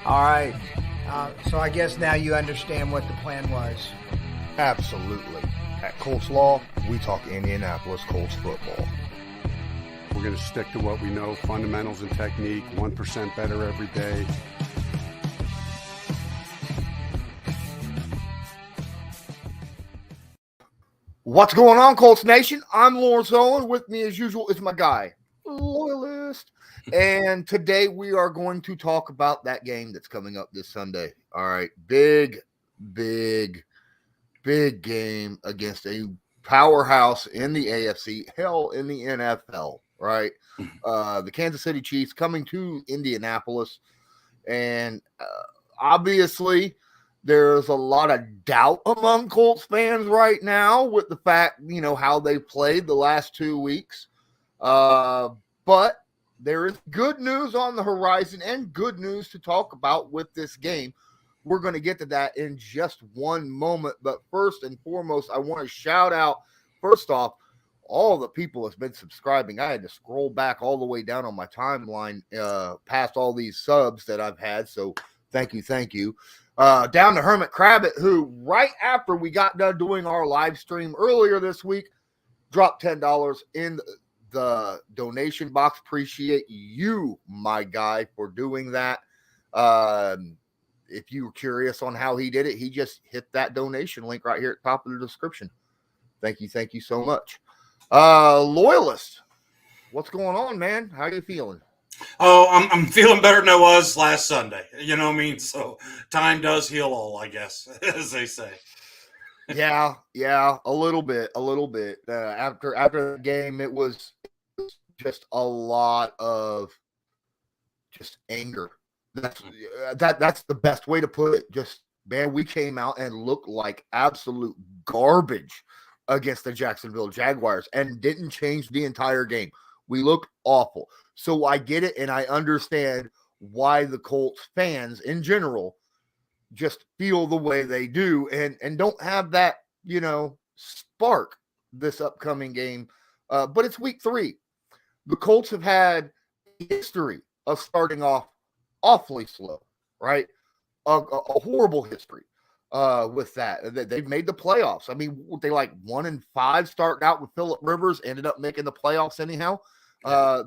All right. So I guess now you understand what the plan was. Absolutely. At Colts Law, we talk Indianapolis Colts football. We're going to stick to what we know, fundamentals and technique, 1% better every day. What's going on, Colts Nation? I'm Lawrence Owen. With me, as usual, is my guy, Loyalist. And today we are going to talk about that game that's coming up this Sunday. All right. Big game against a powerhouse in the AFC, hell, in the NFL, right? The Kansas City Chiefs coming to Indianapolis. And obviously, there's a lot of doubt among Colts fans right now with the fact, how they played the last 2 weeks. But there is good news on the horizon and good news to talk about with this game. We're going to get to that in just one moment. But first and foremost, I want to shout out, first off, all the people that's been subscribing. I had to scroll back all the way down on my timeline past all these subs that I've had. So thank you. Down to Hermit Crabbit, who right after we got done doing our live stream earlier this week, dropped $10 in the donation box. Appreciate you, my guy, for doing that. If you were curious on how he did it, he just hit that donation link right here at the top of the description. Thank you so much. Loyalist, what's going on, man? How are you feeling? Oh, I'm feeling better than I was last Sunday. You know what I mean? So time does heal all, I guess, as they say. Yeah, a little bit. After the game, it was just a lot of just anger. That's the best way to put it. Just, man, we came out and looked like absolute garbage against the Jacksonville Jaguars and didn't change the entire game. We looked awful. So I get it, and I understand why the Colts fans in general just feel the way they do and don't have that, spark this upcoming game. But it's week 3. The Colts have had a history of starting off awfully slow, right? A horrible history with that. They've made the playoffs. I mean, they 1-5 starting out with Phillip Rivers, ended up making the playoffs anyhow.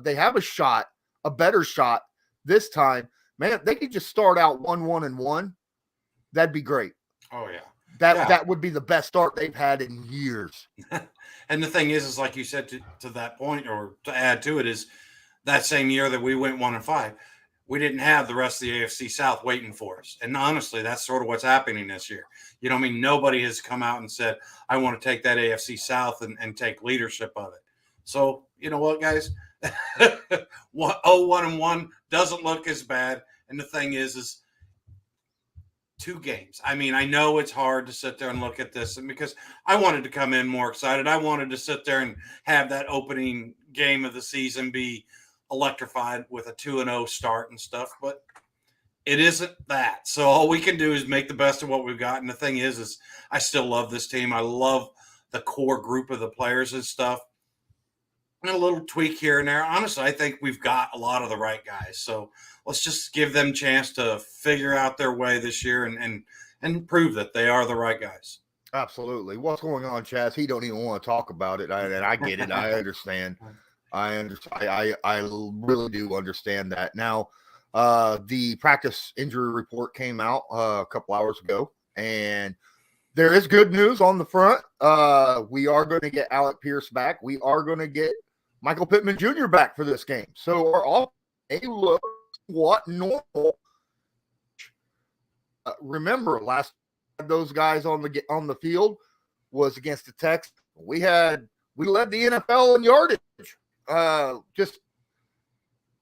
They have a better shot this time. Man, if they could just start out 1-1-1, that'd be great. Oh, yeah. That would be the best start they've had in years. And the thing is like you said, to that point, or to add to it, is that same year that we went 1-5, we didn't have the rest of the AFC South waiting for us. And honestly, that's sort of what's happening this year. You know what I mean? Nobody has come out and said, I want to take that AFC South and take leadership of it. So, you know what, guys? 1-1 doesn't look as bad. And the thing is 2 games. I mean, I know it's hard to sit there and look at this, and because I wanted to come in more excited. I wanted to sit there and have that opening game of the season be electrified with a 2-0 start and stuff, but it isn't that. So all we can do is make the best of what we've got. And the thing is I still love this team. I love the core group of the players and stuff. And a little tweak here and there. Honestly, I think we've got a lot of the right guys. So let's just give them a chance to figure out their way this year and prove that they are the right guys. Absolutely. What's going on, Chaz? He don't even want to talk about it. And I get it. I understand. I really do understand that. Now, the practice injury report came out a couple hours ago, and there is good news on the front. We are going to get Alec Pierce back. We are going to get Michael Pittman Jr. back for this game. So our all look what normal. Remember, last those guys on the field was against the Texans. We led the NFL in yardage. Just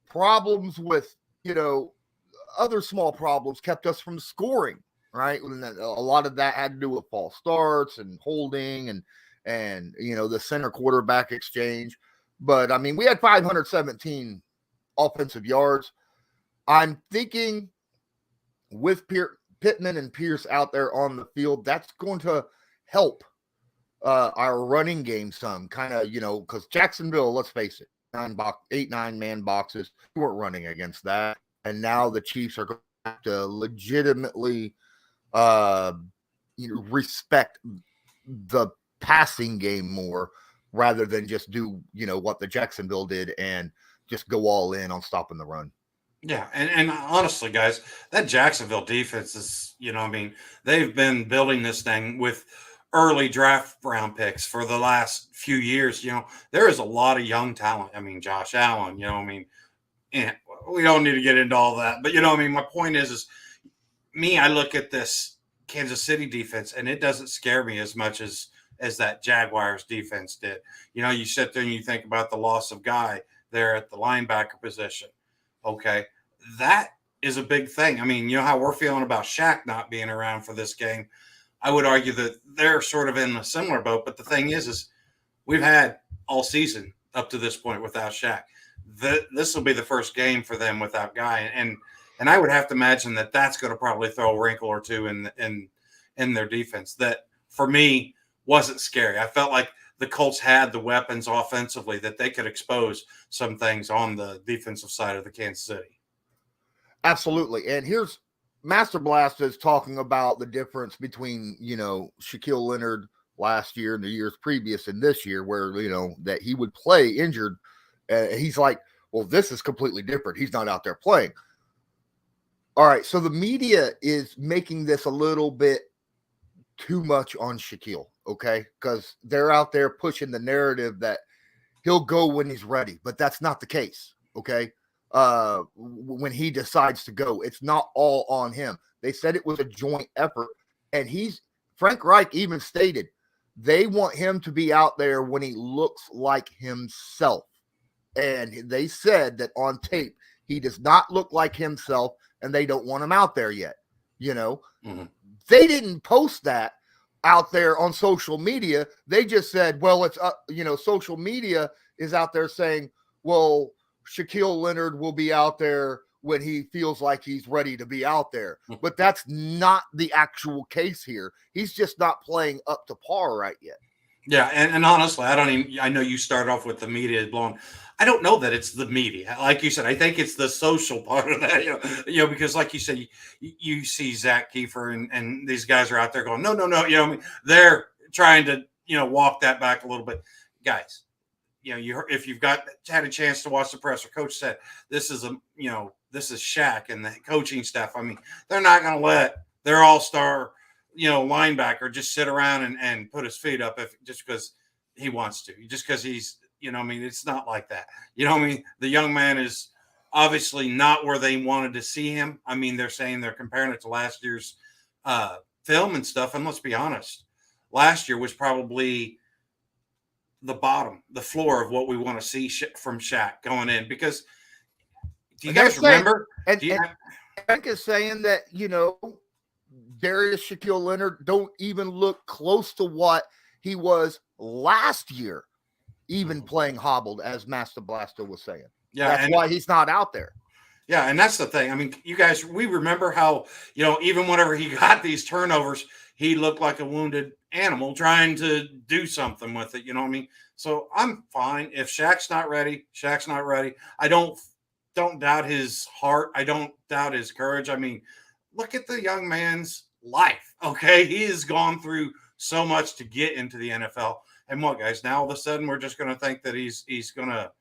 problems with, other small problems kept us from scoring, right? And a lot of that had to do with false starts and holding and the center quarterback exchange. But, I mean, we had 517 offensive yards. I'm thinking with Pittman and Pierce out there on the field, that's going to help our running game some, kind of, because Jacksonville, let's face it, 8-9 man boxes. We weren't running against that. And now the Chiefs are going have to legitimately respect the passing game more rather than just do, what the Jacksonville did and just go all in on stopping the run. Yeah, and honestly, guys, that Jacksonville defense is, they've been building this thing with early draft round picks for the last few years. There is a lot of young talent. Josh Allen, and we don't need to get into all that, but my point is me, I look at this Kansas City defense and it doesn't scare me as much as that Jaguars defense did. You sit there and you think about the loss of Guy there at the linebacker position. Okay, that is a big thing. How we're feeling about Shaq not being around for this game. I would argue that they're sort of in a similar boat. But the thing is we've had all season up to this point without Shaq. This will be the first game for them without Guy, and I would have to imagine that that's going to probably throw a wrinkle or two in their defense. That for me wasn't scary. I felt like the Colts had the weapons offensively that they could expose some things on the defensive side of the Kansas City. Absolutely. And here's Master Blast is talking about the difference between, Shaquille Leonard last year and the years previous and this year where, that he would play injured. He's like, well, this is completely different. He's not out there playing. All right. So the media is making this a little bit too much on Shaquille. Okay, because they're out there pushing the narrative that he'll go when he's ready, but that's not the case. Okay, when he decides to go, it's not all on him. They said it was a joint effort, and Frank Reich even stated they want him to be out there when he looks like himself, and they said that on tape he does not look like himself, and they don't want him out there yet. They didn't post that out there on social media. They just said, well, it's social media is out there saying, well, Shaquille Leonard will be out there when he feels like he's ready to be out there. But that's not the actual case here. He's just not playing up to par right yet. Yeah, and honestly, I know you start off with the media is blown. I don't know that it's the media. Like you said, I think it's the social part of that, because like you said, you see Zach Kiefer and these guys are out there going, no. They're trying to, walk that back a little bit. Guys, if you've had a chance to watch the presser, coach said, this is Shaq and the coaching staff. They're not going to let their all-star linebacker just sit around and put his feet up just because he wants to, just because he's, it's not like that. The young man is obviously not where they wanted to see him. They're saying they're comparing it to last year's film and stuff. And let's be honest, last year was probably the floor of what we want to see from Shaq going in, because do you guys remember? Frank is saying that, Darius Shaquille Leonard don't even look close to what he was last year, even playing hobbled, as Master Blaster was saying. Yeah, that's why he's not out there. Yeah, and that's the thing. You guys, we remember how, even whenever he got these turnovers, he looked like a wounded animal trying to do something with it. So I'm fine. If Shaq's not ready, Shaq's not ready. I don't doubt his heart. I don't doubt his courage. Look at the young man's life. Okay. He has gone through so much to get into the NFL. And what, guys, now all of a sudden we're just going to think that he's going to,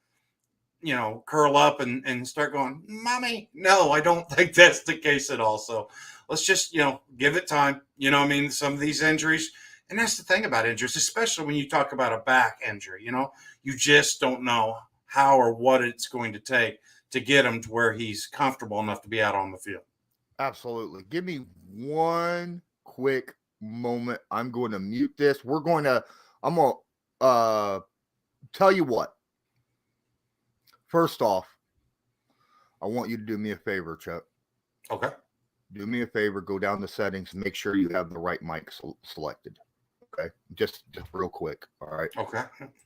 curl up and start going, mommy. No, I don't think that's the case at all. So let's just, give it time. Some of these injuries, and that's the thing about injuries, especially when you talk about a back injury, you just don't know how or what it's going to take to get him to where he's comfortable enough to be out on the field. Absolutely. Give me one quick moment. I'm going to mute this. I'm going to tell you what. First off, I want you to do me a favor, Chuck. Okay. Do me a favor. Go down to settings and make sure you have the right mic selected. Okay. Just real quick. All right. Okay.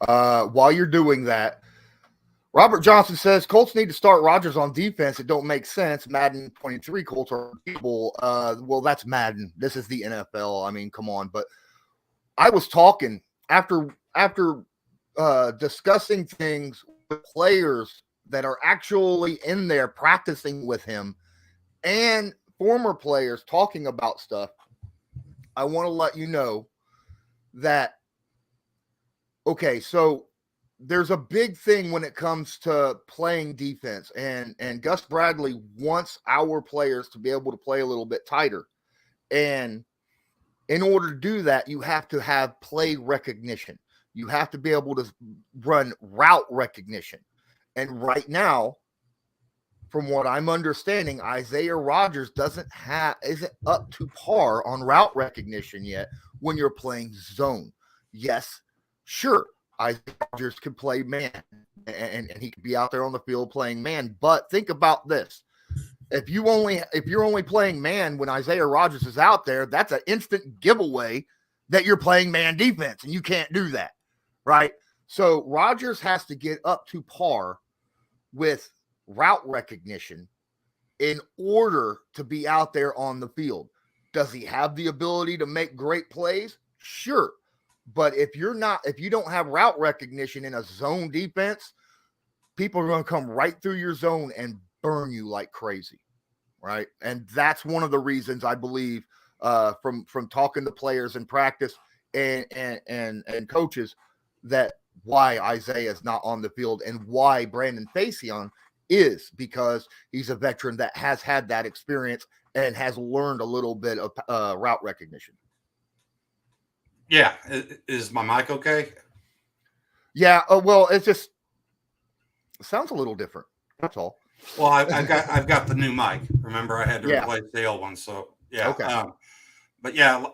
While you're doing that, Robert Johnson says Colts need to start Rodgers on defense. It don't make sense. Madden 23 Colts are people. Well, that's Madden. This is the NFL. Come on. But I was talking after discussing things with players that are actually in there practicing with him and former players talking about stuff, I want to let you know that, okay, so there's a big thing when it comes to playing defense, and Gus Bradley wants our players to be able to play a little bit tighter. And in order to do that, you have to have play recognition. You have to be able to run route recognition. And right now, from what I'm understanding, Isaiah Rodgers isn't up to par on route recognition yet when you're playing zone. Yes, sure, Isaiah Rodgers can play man, and he could be out there on the field playing man. But think about this. If you're only playing man when Isaiah Rodgers is out there, that's an instant giveaway that you're playing man defense, and you can't do that, right? So Rodgers has to get up to par with route recognition in order to be out there on the field. Does he have the ability to make great plays? Sure. But if you don't have route recognition in a zone defense, people are going to come right through your zone and burn you like crazy, right? And that's one of the reasons I believe from talking to players in practice and coaches that why Isaiah is not on the field and why Brandon Facyson is, because he's a veteran that has had that experience and has learned a little bit of route recognition. Yeah. Is my mic okay? Yeah. Well, it sounds a little different. That's all. Well, I've got the new mic. Remember, I had to replace the old one. So yeah. Okay. But yeah,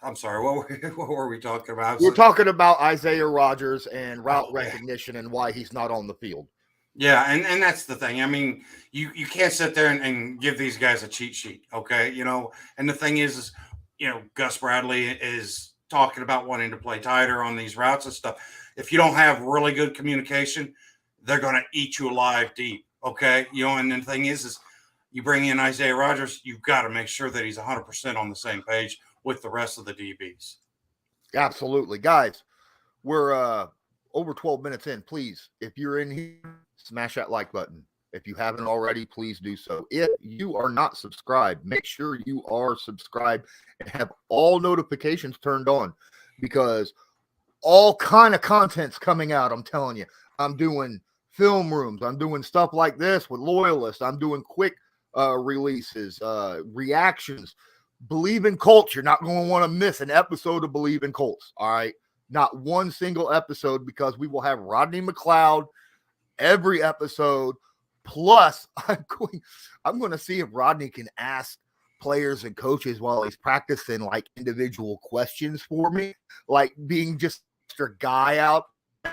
I'm sorry. What were we talking about? We're talking about Isaiah Rodgers and route recognition and why he's not on the field. Yeah, and that's the thing. I mean, you can't sit there and give these guys a cheat sheet, okay? And the thing is Gus Bradley is talking about wanting to play tighter on these routes and stuff. If you don't have really good communication, they're going to eat you alive deep, okay? And the thing is you bring in Isaiah Rodgers, you've got to make sure that he's 100% on the same page with the rest of the DBs. Absolutely. Guys, we're over 12 minutes in. Please, if you're in here, smash that like button. If you haven't already, please do so. If you are not subscribed, make sure you are subscribed and have all notifications turned on, because all kind of content's coming out. I'm telling you, I'm doing film rooms. I'm doing stuff like this with Loyalist. I'm doing quick releases, reactions. Believe in Colts. You're not going to want to miss an episode of Believe in Colts. All right. Not one single episode, because we will have Rodney McLeod every episode. Plus, I'm going to see if Rodney can ask players and coaches while he's practicing like individual questions for me, like being just a guy out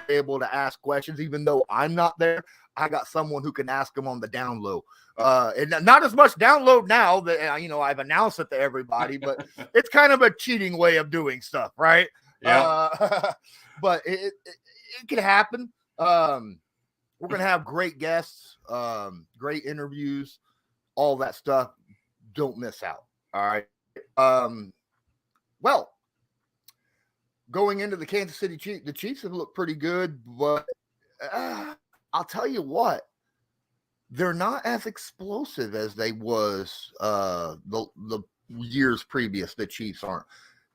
able to ask questions, even though I'm not there. I got someone who can ask them on the down low. And not as much download now that, I've announced it to everybody, but it's kind of a cheating way of doing stuff, right? Yeah. But it can happen. We're going to have great guests, great interviews, all that stuff. Don't miss out. All right. Well, going into the Kansas City Chiefs, the Chiefs have looked pretty good, but I'll tell you what, they're not as explosive as they was the years previous. The Chiefs aren't.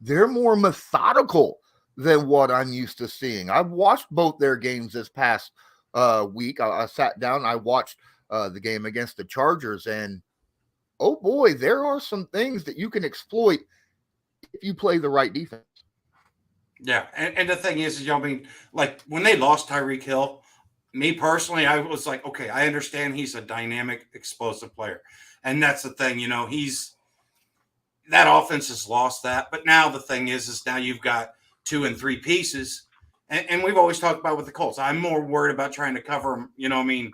They're more methodical than what I'm used to seeing. I've watched both their games this past week. I sat down, I watched the game against the Chargers, and oh boy, there are some things that you can exploit if you play the right defense. Yeah, and the thing is, like when they lost Tyreek Hill, me personally, I was like, okay, I understand he's a dynamic, explosive player. And that's the thing, that offense has lost that. But now the thing is now you've got 2 and 3 pieces. And we've always talked about with the Colts, I'm more worried about trying to cover them,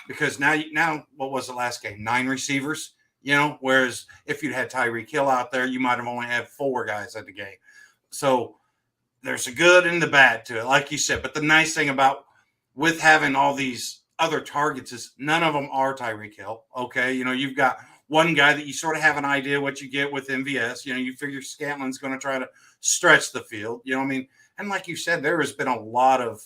because now what was the last game? 9 receivers, whereas if you'd had Tyreek Hill out there, you might have only had 4 guys at the game. So there's a good and the bad to it, like you said. But the nice thing about with having all these other targets is none of them are Tyreek Hill. Okay. You've got one guy that you sort of have an idea what you get with MVS. You figure Scantlin's going to try to stretch the field. And like you said, there has been a lot of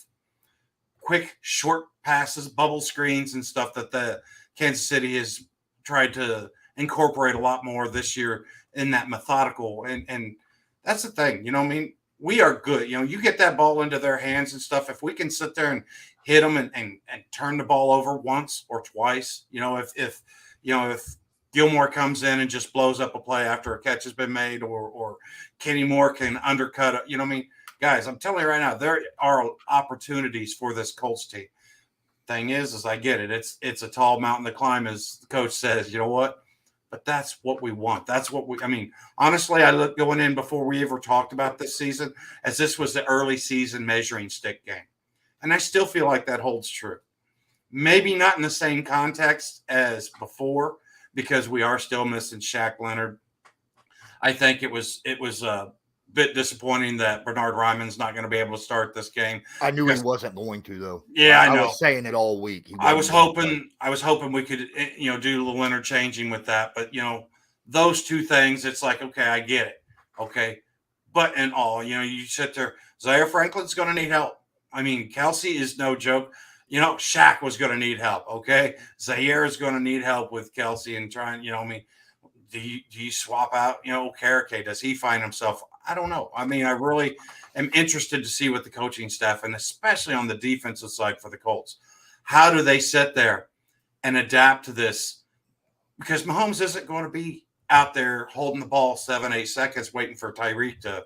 quick, short passes, bubble screens and stuff that the Kansas City has tried to incorporate a lot more this year in that methodical. And that's the thing, you know what I mean? We are good. You know, you get that ball into their hands and stuff. If we can sit there and hit them and turn the ball over once or twice, you know, if Gilmore comes in and just blows up a play after a catch has been made, or Kenny Moore can undercut it, you know what I mean? Guys, I'm telling you right now, there are opportunities for this Colts team. Thing is I get it. It's a tall mountain to climb, as the coach says, you know what? But that's what we want. That's what I mean, honestly, I look going in before we ever talked about this season, as this was the early season measuring stick game. And I still feel like that holds true. Maybe not in the same context as before, because we are still missing Shaq Leonard. I think it was a bit disappointing that Bernard Ryman's not going to be able to start this game. I knew he wasn't going to, though. Yeah, I know. I was saying it all week. I was hoping we could, you know, do a little interchanging with that. But, you know, those two things, it's like, okay, I get it. Okay. But in all, you know, you sit there, Zaire Franklin's going to need help. I mean, Kelsey is no joke. You know, Shaq was going to need help. Okay. Zaire is going to need help with Kelsey and trying, you know, I mean, do you swap out, you know, Karake? Does he find himself? I don't know. I mean, I really am interested to see what the coaching staff, and especially on the defensive side for the Colts, how do they sit there and adapt to this? Because Mahomes isn't going to be out there holding the ball 7-8 seconds waiting for Tyreek to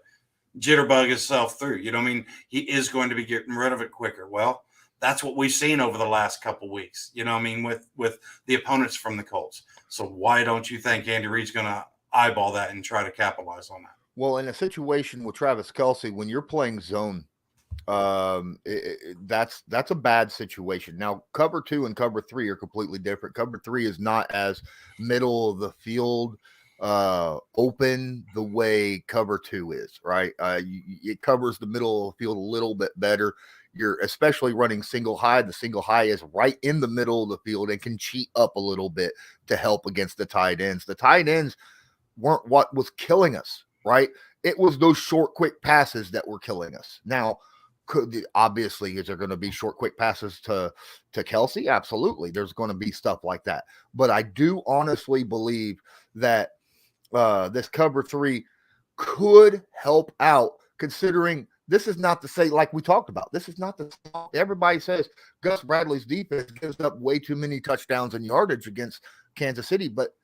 jitterbug himself through. You know what I mean? He is going to be getting rid of it quicker. Well, that's what we've seen over the last couple of weeks, you know what I mean, with the opponents from the Colts. So why don't you think Andy Reid's going to eyeball that and try to capitalize on that? Well, in a situation with Travis Kelce, when you're playing zone, that's a bad situation. Now, cover 2 and cover 3 are completely different. Cover 3 is not as middle of the field open the way cover 2 is, right? It covers the middle of the field a little bit better. You're especially running single high. The single high is right in the middle of the field and can cheat up a little bit to help against the tight ends. The tight ends weren't what was killing us, right? It was those short, quick passes that were killing us. Now, obviously, is there going to be short, quick passes to Kelsey? Absolutely. There's going to be stuff like that. But I do honestly believe that this cover 3 could help out, considering this is not to say, like we talked about, this is not the – everybody says Gus Bradley's defense gives up way too many touchdowns and yardage against Kansas City, but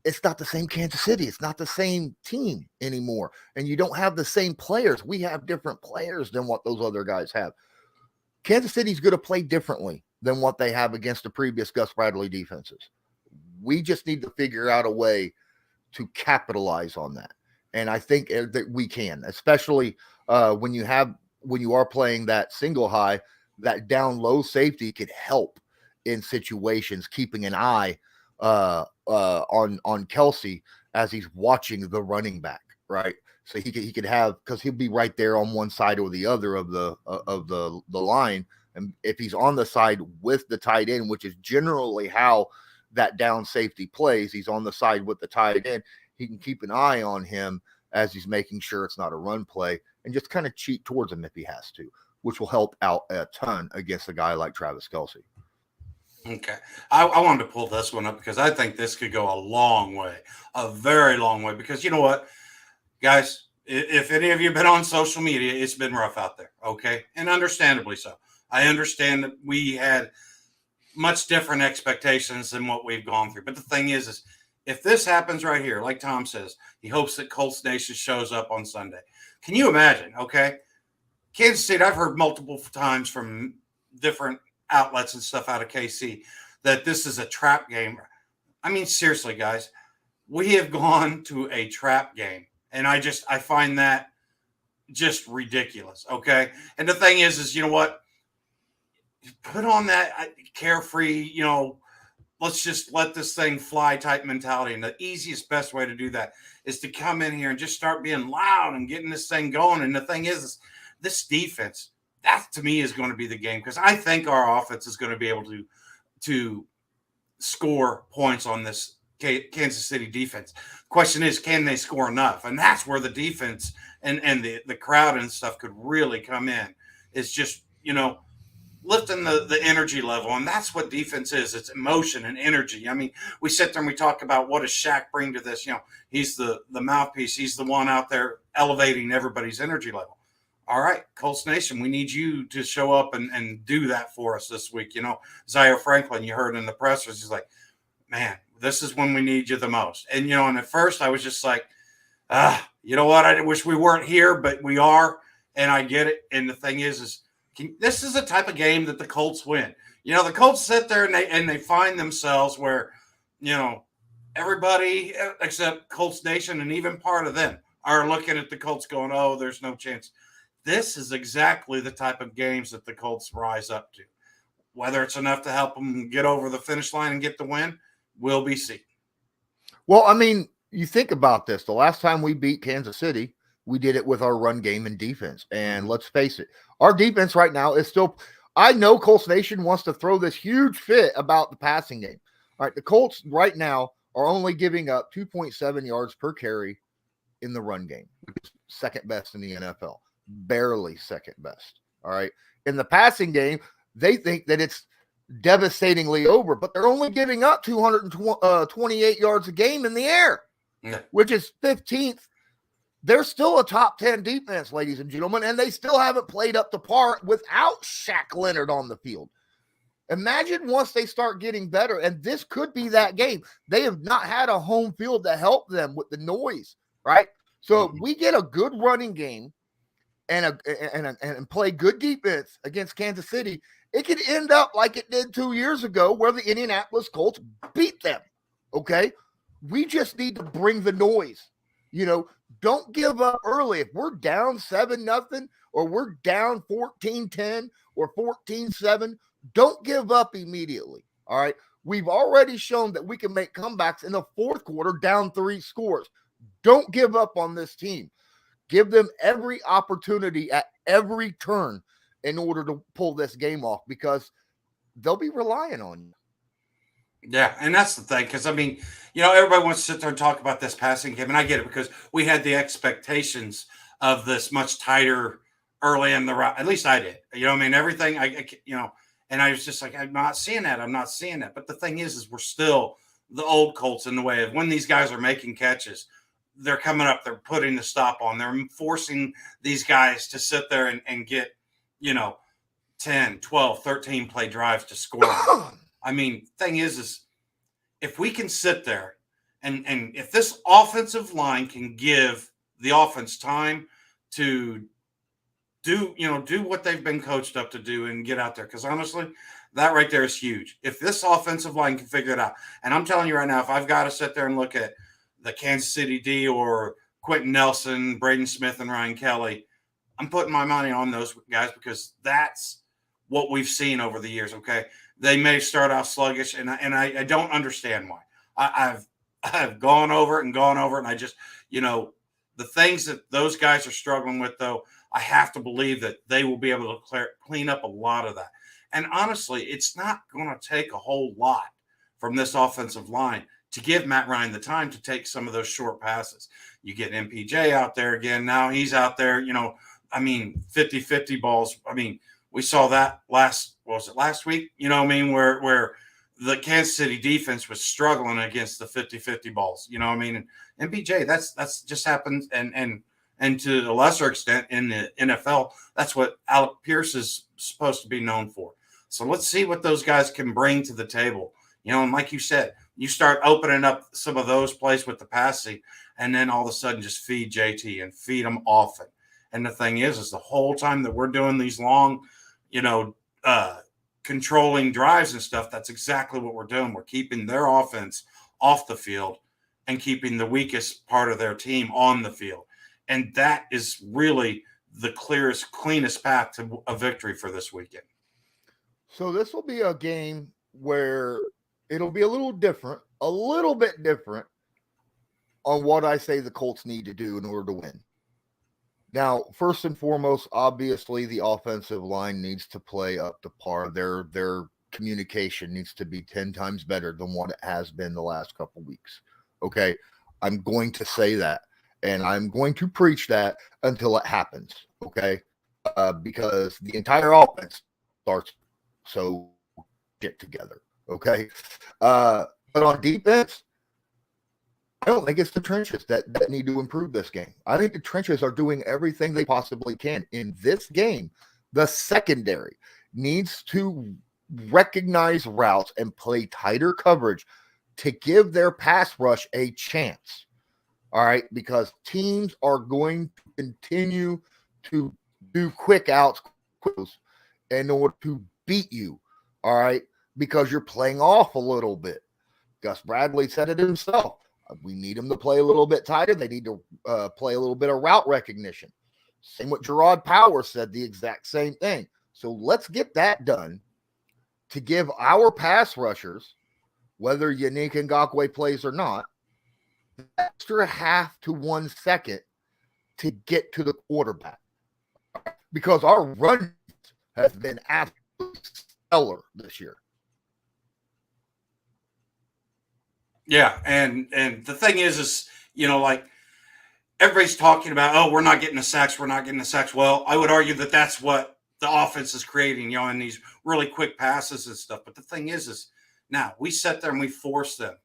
it's not the same Kansas City. It's not the same team anymore. And you don't have the same players. We have different players than what those other guys have. Kansas City's going to play differently than what they have against the previous Gus Bradley defenses. We just need to figure out a way to capitalize on that. And I think that we can, especially when you are playing that single high, that down low safety could help in situations, keeping an eye on Kelsey as he's watching the running back, right? So he could have, because he'll be right there on one side or the other of the line, and if he's on the side with the tight end, which is generally how that down safety plays, he's on the side with the tight end. He can keep an eye on him as he's making sure it's not a run play, and just kind of cheat towards him if he has to, which will help out a ton against a guy like Travis Kelce. Okay. I wanted to pull this one up because I think this could go a long way, a very long way, because you know what, guys, if any of you have been on social media, it's been rough out there. Okay. And understandably so. I understand that we had much different expectations than what we've gone through. But the thing is if this happens right here, like Tom says, he hopes that Colts Nation shows up on Sunday. Can you imagine? Okay. Kansas City, I've heard multiple times from different outlets and stuff out of KC that this is a trap game. I mean, seriously, guys, we have gone to a trap game, and I find that just ridiculous. Okay. And the thing is you know what? Put on that carefree, you know, let's just let this thing fly type mentality. And the easiest, best way to do that is to come in here and just start being loud and getting this thing going. And the thing is this defense, that to me is going to be the game, because I think our offense is going to be able to score points on this Kansas City defense. Question is, can they score enough? And that's where the defense and the crowd and stuff could really come in. It's just, you know, lifting the energy level. And that's what defense is. It's emotion and energy. I mean, we sit there and we talk about what does Shaq bring to this? He's the mouthpiece. He's the one out there elevating everybody's energy level. All right, Colts Nation, we need you to show up and do that for us this week. Zaire Franklin, you heard in the pressers, he's like, man, this is when we need you the most. And, and at first I was just like, you know what? I wish we weren't here, but we are, and I get it. And the thing is this is the type of game that the Colts win. The Colts sit there and they find themselves where, everybody except Colts Nation and even part of them are looking at the Colts going, oh, there's no chance. This is exactly the type of games that the Colts rise up to. Whether it's enough to help them get over the finish line and get the win, will be seen. Well, I mean, you think about this. The last time we beat Kansas City, we did it with our run game and defense. And let's face it, our defense right now is still – I know Colts Nation wants to throw this huge fit about the passing game. All right, the Colts right now are only giving up 2.7 yards per carry in the run game, which is second best in the NFL. Barely second best. All right. In the passing game, they think that it's devastatingly over, but they're only giving up 228 yards a game in the air, which is 15th. They're still a top 10 defense, ladies and gentlemen, and they still haven't played up to par without Shaq Leonard on the field. Imagine once they start getting better, and this could be that game. They have not had a home field to help them with the noise, right? So if we get a good running game and play good defense against Kansas City, it could end up like it did 2 years ago where the Indianapolis Colts beat them, okay? We just need to bring the noise. Don't give up early. If we're down 7-0 or we're down 14-10 or 14-7, don't give up immediately, all right? We've already shown that we can make comebacks in the fourth quarter down 3 scores. Don't give up on this team. Give them every opportunity at every turn in order to pull this game off because they'll be relying on you. Yeah, and that's the thing because, everybody wants to sit there and talk about this passing game, and I get it because we had the expectations of this much tighter early in the route. At least I did. Everything, and I was just like, I'm not seeing that. But the thing is we're still the old Colts in the way of when these guys are making catches, they're coming up, they're putting the stop on. They're forcing these guys to sit there and get, 10, 12, 13 play drives to score. Thing is if we can sit there and if this offensive line can give the offense time to do what they've been coached up to do and get out there. Because honestly, that right there is huge. If this offensive line can figure it out, and I'm telling you right now, if I've got to sit there and look at the Kansas City D or Quentin Nelson, Braden Smith, and Ryan Kelly, I'm putting my money on those guys because that's what we've seen over the years. Okay, they may start off sluggish, and I don't understand why. I've gone over it, and I just the things that those guys are struggling with, though, I have to believe that they will be able to clean up a lot of that. And honestly, it's not going to take a whole lot from this offensive line to give Matt Ryan the time to take some of those short passes. You get MPJ out there again. Now he's out there, 50-50 balls. We saw that last week? Where the Kansas City defense was struggling against the 50-50 balls. And MPJ, that's just happened. And to a lesser extent in the NFL, that's what Alec Pierce is supposed to be known for. So let's see what those guys can bring to the table. And like you said, you start opening up some of those plays with the passing, and then all of a sudden just feed JT and feed them often. And the thing is the whole time that we're doing these long, controlling drives and stuff, that's exactly what we're doing. We're keeping their offense off the field and keeping the weakest part of their team on the field. And that is really the cleanest path to a victory for this weekend. So this will be a game where it'll be a little bit different on what I say the Colts need to do in order to win. Now, first and foremost, obviously the offensive line needs to play up to par. Their communication needs to be 10 times better than what it has been the last couple weeks. Okay, I'm going to say that. And I'm going to preach that until it happens, okay? Because the entire offense starts So get together. Okay. But on defense, I don't think it's the trenches that need to improve this game. I think the trenches are doing everything they possibly can. In this game, the secondary needs to recognize routes and play tighter coverage to give their pass rush a chance. All right, because teams are going to continue to do quick outs in order to beat you. All right, because you're playing off a little bit. Gus Bradley said it himself. We need them to play a little bit tighter. They need to play a little bit of route recognition. Same with Gerard Power said the exact same thing. So let's get that done to give our pass rushers, whether Yannick Ngakoue plays or not, extra half to 1 second to get to the quarterback. Because our run has been absolutely stellar this year. Yeah, and the thing is, like everybody's talking about, oh, we're not getting the sacks, we're not getting the sacks. Well, I would argue that that's what the offense is creating, in these really quick passes and stuff. But the thing is now we sit there and we force them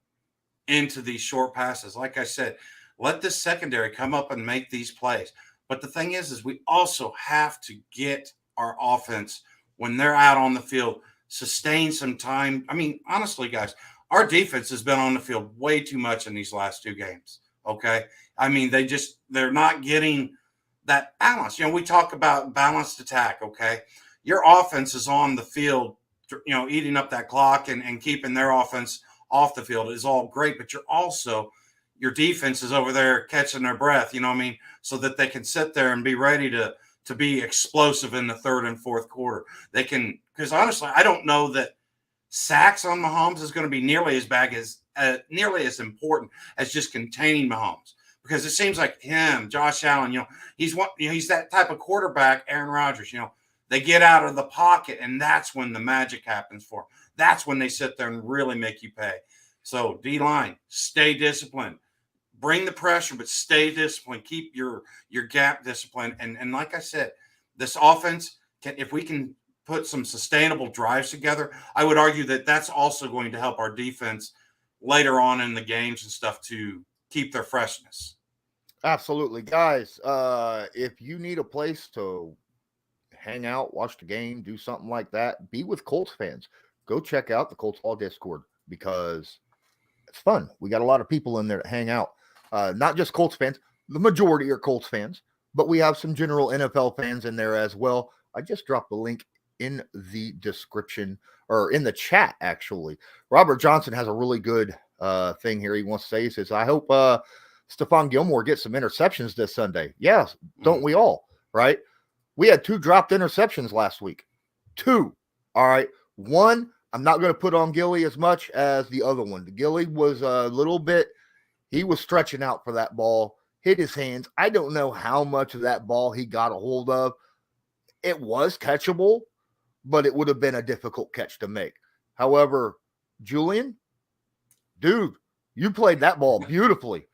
into these short passes. Like I said, let the secondary come up and make these plays. But the thing is we also have to get our offense, when they're out on the field, sustain some time. I mean, honestly, guys, our defense has been on the field way too much in these last 2 games. Okay. I mean, they're not getting that balance. We talk about balanced attack. Okay. Your offense is on the field, eating up that clock and keeping their offense off the field is all great, but your defense is over there catching their breath, so that they can sit there and be ready to be explosive in the third and fourth quarter. They can, because honestly, I don't know that sacks on Mahomes is going to be nearly as important as just containing Mahomes, because it seems like him, Josh Allen, he's that type of quarterback, Aaron Rodgers, they get out of the pocket and that's when the magic happens for them. That's when they sit there and really make you pay. So D-line, stay disciplined, bring the pressure, but stay disciplined, keep your gap discipline. And like I said, this offense if we can put some sustainable drives together, I would argue that that's also going to help our defense later on in the games and stuff to keep their freshness. Absolutely. Guys, if you need a place to hang out, watch the game, do something like that, be with Colts fans. Go check out the Colts All Discord because it's fun. We got a lot of people in there to hang out. Not just Colts fans. The majority are Colts fans, but we have some general NFL fans in there as well. I just dropped the link in the description or in the chat, actually. Robert Johnson has a really good thing here. He wants to say, he says, I hope Stephon Gilmore gets some interceptions this Sunday. Yes, don't we all, right? We had 2 dropped interceptions last week. 2. All right. 1, I'm not going to put on Gilly as much as the other one. The Gilly was a little bit, he was stretching out for that ball, hit his hands. I don't know how much of that ball he got a hold of. It was catchable, but it would have been a difficult catch to make. However, Julian, dude, you played that ball beautifully,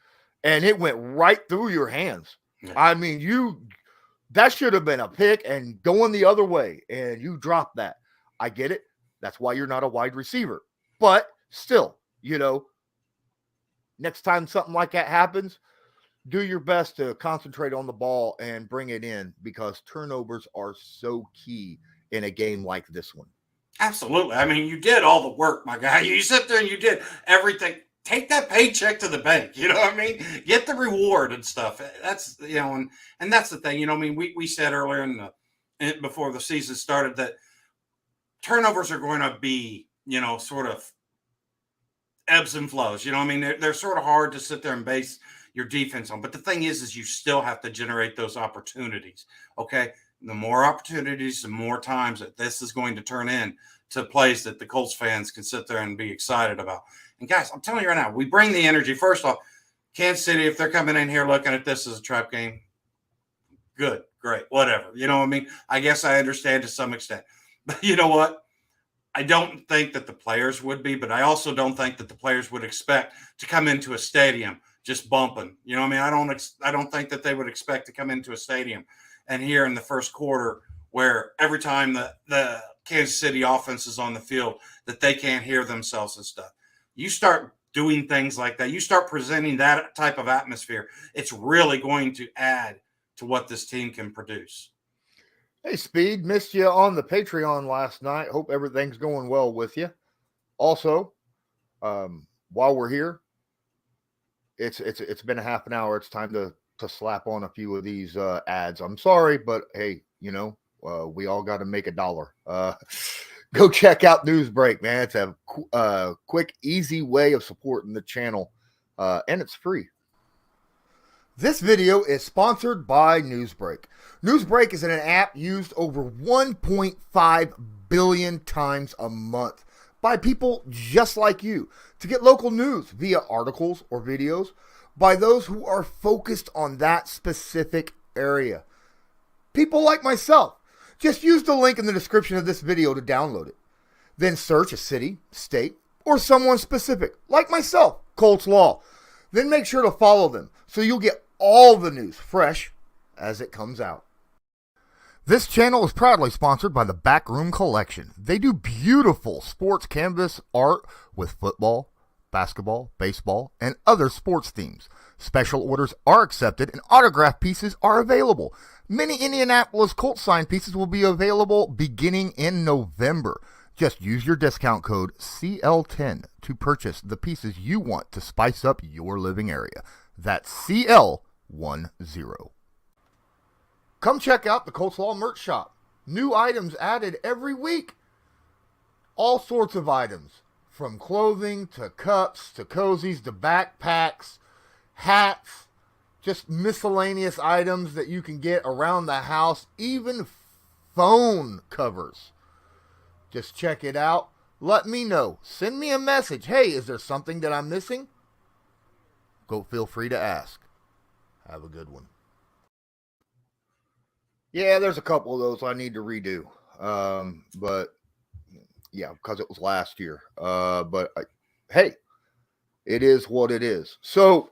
and it went right through your hands. I mean, that should have been a pick and going the other way, and you dropped that. I get it. That's why you're not a wide receiver. But still, next time something like that happens, do your best to concentrate on the ball and bring it in, because turnovers are so key in a game like this one. Absolutely. I mean, you did all the work, my guy. You sit there and you did everything. Take that paycheck to the bank. You know what I mean? Get the reward and stuff. That's, and that's the thing. I mean, we said earlier before the season started that turnovers are going to be, sort of ebbs and flows. I mean, they're sort of hard to sit there and base your defense on. But the thing is you still have to generate those opportunities. Okay. The more opportunities, the more times that this is going to turn in to plays that the Colts fans can sit there and be excited about. And guys, I'm telling you right now, we bring the energy. First off, Kansas City, if they're coming in here looking at this as a trap game, good, great, whatever. You know what I mean? I guess I understand to some extent. But you know what? I don't think that the players would be, but I also don't think that the players would expect to come into a stadium just bumping. You know what I mean? I don't think that they would expect to come into a stadium and here in the first quarter where every time the Kansas City offenses on the field that they can't hear themselves and stuff. You start doing things like that. You start presenting that type of atmosphere. It's really going to add to what this team can produce. Hey, Speed, missed you on the Patreon last night. Hope everything's going well with you. Also, while we're here, it's been a half an hour. It's time to slap on a few of these ads. I'm sorry, but hey, we all got to make $1. Go check out Newsbreak, man. It's a quick, easy way of supporting the channel, and it's free. This video is sponsored by Newsbreak. Newsbreak is an app used over 1.5 billion times a month by people just like you to get local news via articles or videos by those who are focused on that specific area. People like myself. Just use the link in the description of this video to download it. Then search a city, state, or someone specific, like myself, Colts Law. Then make sure to follow them so you'll get all the news fresh as it comes out. This channel is proudly sponsored by the Backroom Collection. They do beautiful sports canvas art with football, basketball, baseball, and other sports themes. Special orders are accepted and autograph pieces are available. Many Indianapolis Colts signed pieces will be available beginning in November. Just use your discount code CL10 to purchase the pieces you want to spice up your living area. That's CL10. Come check out the Colts Law merch shop. New items added every week. All sorts of items, from clothing to cups to cozies to backpacks, hats, just miscellaneous items that you can get around the house, even phone covers. Just check it out. Let me know. Send me a message. Hey, is there something that I'm missing? Go feel free to ask. Have a good one. Yeah, there's a couple of those I need to redo. But yeah, because it was last year. Hey, it is what it is. So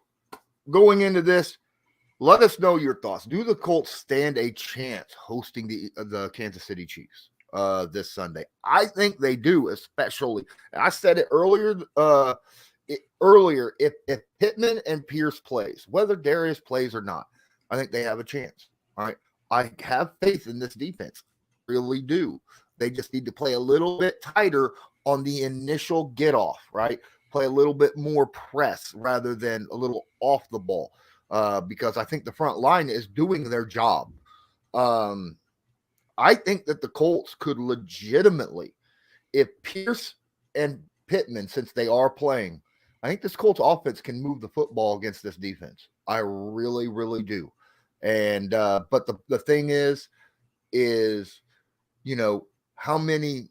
going into this, let us know your thoughts. Do the Colts stand a chance hosting the Kansas City Chiefs this Sunday? I think they do, especially. I said it earlier. If Pittman and Pierce plays, whether Darius plays or not, I think they have a chance. All right. I have faith in this defense. Really do. They just need to play a little bit tighter on the initial get off, right? Play a little bit more press rather than a little off the ball, because I think the front line is doing their job. I think that the Colts could legitimately, if Pierce and Pittman, since they are playing, I think this Colts offense can move the football against this defense. I really, really do. And but the thing is, how many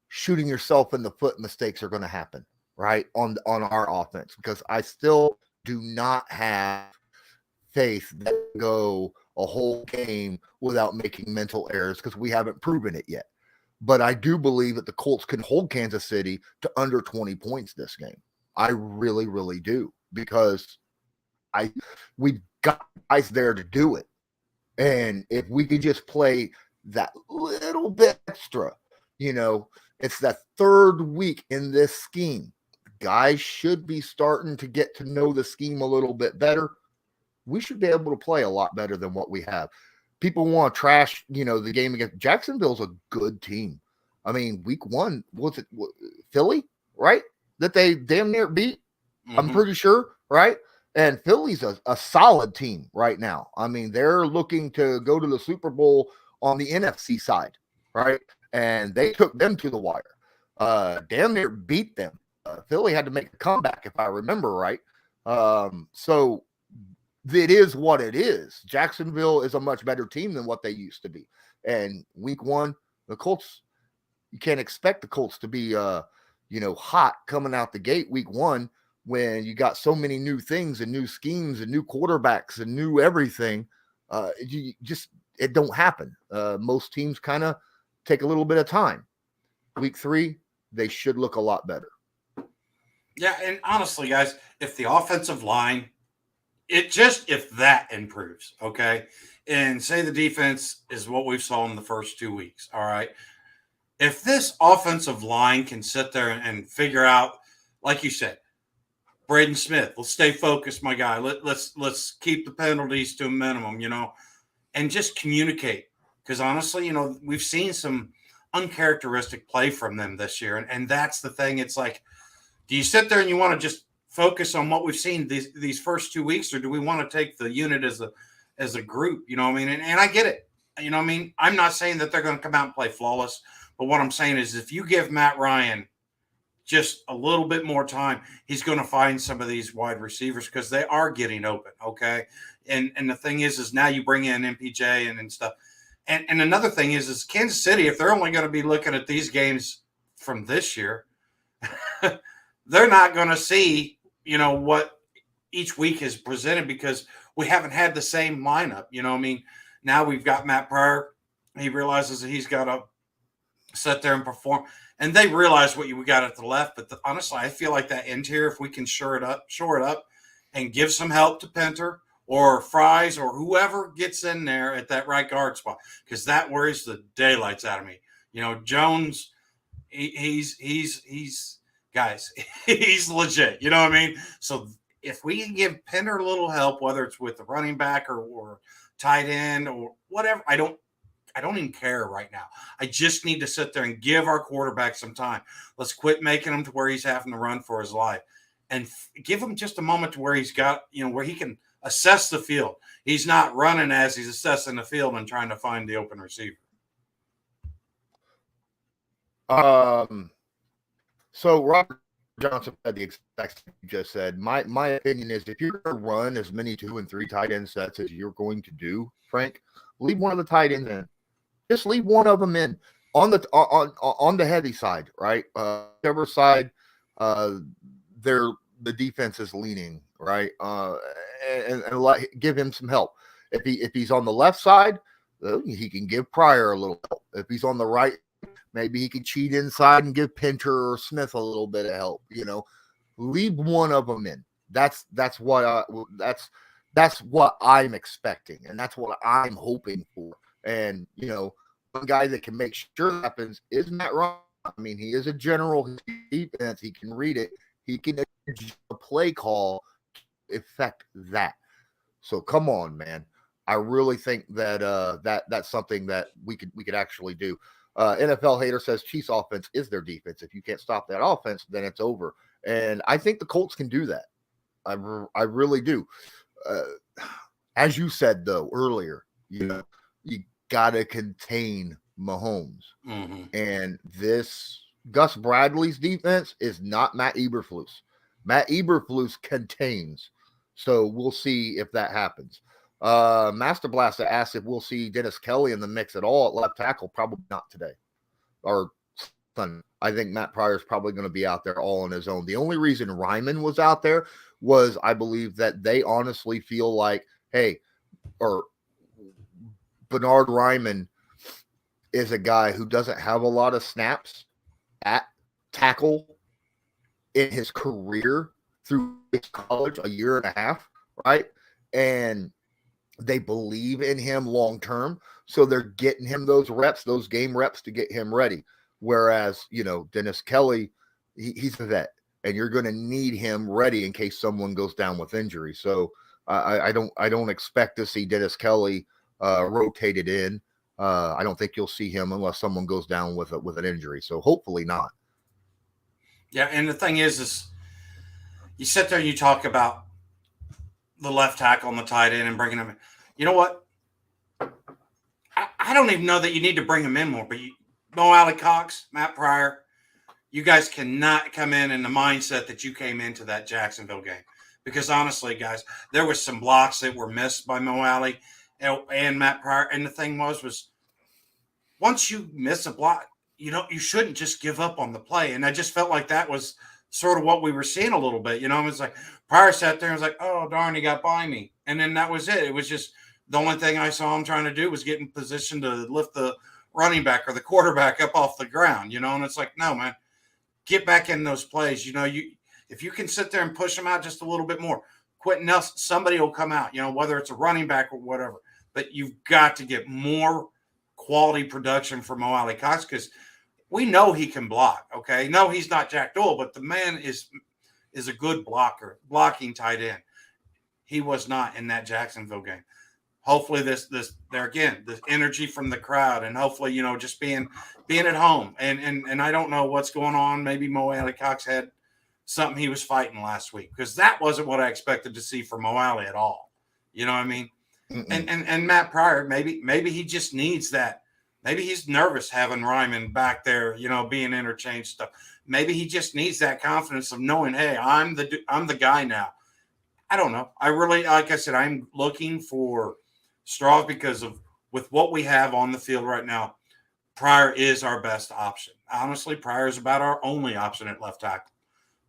shooting yourself in the foot mistakes are going to happen, right, on our offense? Because I still do not have faith that go a whole game without making mental errors, because we haven't proven it yet. But I do believe that the Colts can hold Kansas City to under 20 points this game. I really, really do, because we've got guys there to do it. And if we could just play that little bit extra, it's that third week in this scheme. Guys should be starting to get to know the scheme a little bit better. We should be able to play a lot better than what we have. People want to trash, the game against Jacksonville's a good team. I mean, week one, Philly, right? That they damn near beat. Mm-hmm. I'm pretty sure, right? And Philly's a solid team right now. I mean, they're looking to go to the Super Bowl on the NFC side, right? And they took them to the wire. Damn near beat them. Philly had to make a comeback, if I remember right. So it is what it is. Jacksonville is a much better team than what they used to be. And week one, the Colts, you can't expect the Colts to be, hot coming out the gate week one, when you got so many new things and new schemes and new quarterbacks and new everything. It don't happen. Most teams kind of take a little bit of time. Week three, they should look a lot better. Yeah, and honestly, guys, if the offensive line, if that improves, okay, and say the defense is what we saw in the first 2 weeks, all right, if this offensive line can sit there and figure out, like you said, Braden Smith, let's stay focused, my guy. Let's keep the penalties to a minimum, and just communicate. Because honestly, we've seen some uncharacteristic play from them this year, and that's the thing. It's like, do you sit there and you want to just focus on what we've seen these first 2 weeks, or do we want to take the unit as a group? You know what I mean? And I get it. You know what I mean? I'm not saying that they're going to come out and play flawless, but what I'm saying is if you give Matt Ryan just a little bit more time, he's going to find some of these wide receivers because they are getting open. Okay. And the thing is now you bring in MPJ and stuff. And another thing is Kansas City, if they're only going to be looking at these games from this year, they're not going to see, what each week is presented because we haven't had the same lineup. You know what I mean? Now we've got Matt Pryor. He realizes that he's got to sit there and perform. And they realize what we got at the left. But honestly, I feel like that interior, if we can shore it up and give some help to Pinter or Fries or whoever gets in there at that right guard spot, because that worries the daylights out of me. Jones, he's guys, he's legit. You know what I mean? So if we can give Pinter a little help, whether it's with the running back or tight end or whatever, I don't even care right now. I just need to sit there and give our quarterback some time. Let's quit making him to where he's having to run for his life and give him just a moment to where he's got, where he can assess the field. He's not running as he's assessing the field and trying to find the open receiver. So Robert Johnson had the exact thing you just said. My opinion is if you're going to run as many 2 and 3 tight end sets as you're going to do, Frank, leave one of the tight ends in. Just leave one of them in on the heavy side, right? Whichever side the defense is leaning, right? And give him some help. If he's on the left side, he can give Pryor a little help. If he's on the right, maybe he can cheat inside and give Pinter or Smith a little bit of help. Leave one of them in. That's what I'm expecting, and that's what I'm hoping for. And one guy that can make sure that happens is Matt Ryan. I mean, he is a general defense. He can read it. He can adjust a play call to affect that. So come on, man. I really think that that's something that we could actually do. NFL Hater says Chiefs offense is their defense. If you can't stop that offense, then it's over. And I think the Colts can do that. I really do. As you said, though, earlier, you got to contain Mahomes. Mm-hmm. And this Gus Bradley's defense is not Matt Eberflus. Matt Eberflus contains. So we'll see if that happens. Master Blaster asks if we'll see Dennis Kelly in the mix at all at left tackle. Probably not today. Or Sunday. I think Matt Pryor is probably going to be out there all on his own. The only reason Ryman was out there was, I believe, that they honestly feel like, hey, or Bernard Ryman is a guy who doesn't have a lot of snaps at tackle in his career through college, a year and a half, right? And they believe in him long term, so they're getting him those reps, those game reps to get him ready. Whereas, Dennis Kelly, he's a vet, and you're going to need him ready in case someone goes down with injury. So I don't expect to see Dennis Kelly rotated in. I don't think you'll see him unless someone goes down with an injury. So hopefully not. Yeah, and the thing is you sit there and you talk about the left tackle and the tight end and bringing him in. You know what? I don't even know that you need to bring him in more, but Mo Alley Cox, Matt Pryor, you guys cannot come in the mindset that you came into that Jacksonville game. Because honestly, guys, there was some blocks that were missed by Mo Alley and Matt Pryor. And the thing was once you miss a block, you shouldn't just give up on the play. And I just felt like that was sort of what we were seeing a little bit. It was like Pryor sat there and was like, oh, darn, he got by me. And then that was it. It was just the only thing I saw him trying to do was get in position to lift the running back or the quarterback up off the ground, and it's like, no, man, get back in those plays. If you can sit there and push them out just a little bit more, Quentin Nelson, somebody will come out, whether it's a running back or whatever, but you've got to get more quality production from Mo Alley Cox because we know he can block. Okay, no, he's not Jack Doyle, but the man is a good blocking tight end. He was not in that Jacksonville game. Hopefully this there again, the energy from the crowd, and hopefully, just being at home. And I don't know what's going on. Maybe Mo Alley Cox had something he was fighting last week, because that wasn't what I expected to see from Mo Alley at all. You know what I mean? And Matt Pryor, maybe he just needs that. Maybe he's nervous having Ryman back there, being interchanged stuff. Maybe he just needs that confidence of knowing, hey, I'm the guy now. I don't know. I really, like I said, I'm looking for straws because with what we have on the field right now, Pryor is our best option. Honestly, Pryor is about our only option at left tackle.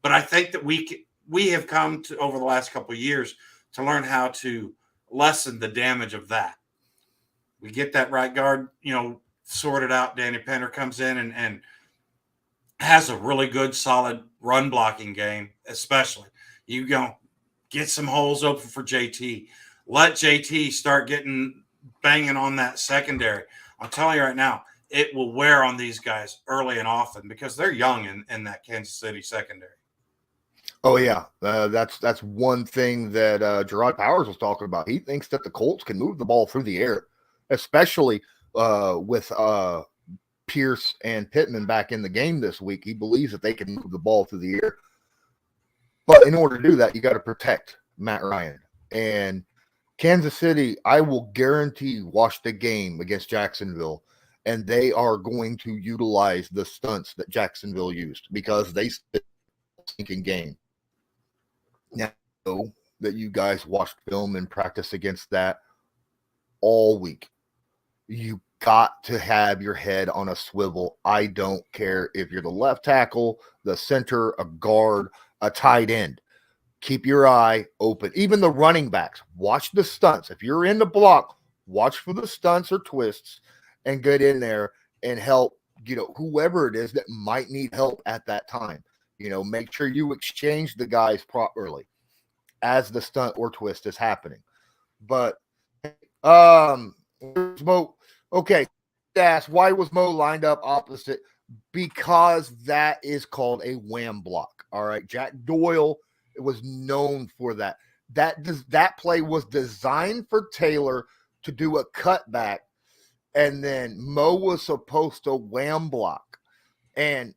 But I think that we have come to, over the last couple of years, to learn how to lessen the damage of that. We get that right guard, sorted out. Danny Penner comes in and has a really good, solid run blocking game, especially. You go get some holes open for JT. Let JT start banging on that secondary. I'm telling you right now, it will wear on these guys early and often because they're young in that Kansas City secondary. Oh, yeah. That's one thing that Gerard Powers was talking about. He thinks that the Colts can move the ball through the air, especially with Pierce and Pittman back in the game this week. He believes that they can move the ball through the air. But in order to do that, you got to protect Matt Ryan. And Kansas City, I will guarantee, watch the game against Jacksonville, and they are going to utilize the stunts that Jacksonville used because they thinking game. Now, I know that you guys watched film and practice against that all week. You got to have your head on a swivel. I don't care if you're the left tackle, the center, a guard, a tight end. Keep your eye open. Even the running backs, watch the stunts. If you're in the block, watch for the stunts or twists and get in there and help, whoever it is that might need help at that time. Make sure you exchange the guys properly as the stunt or twist is happening. But, Mo. Okay, ask why was Mo lined up opposite? Because that is called a wham block. All right, Jack Doyle was known for that. That play was designed for Taylor to do a cutback, and then Mo was supposed to wham block. And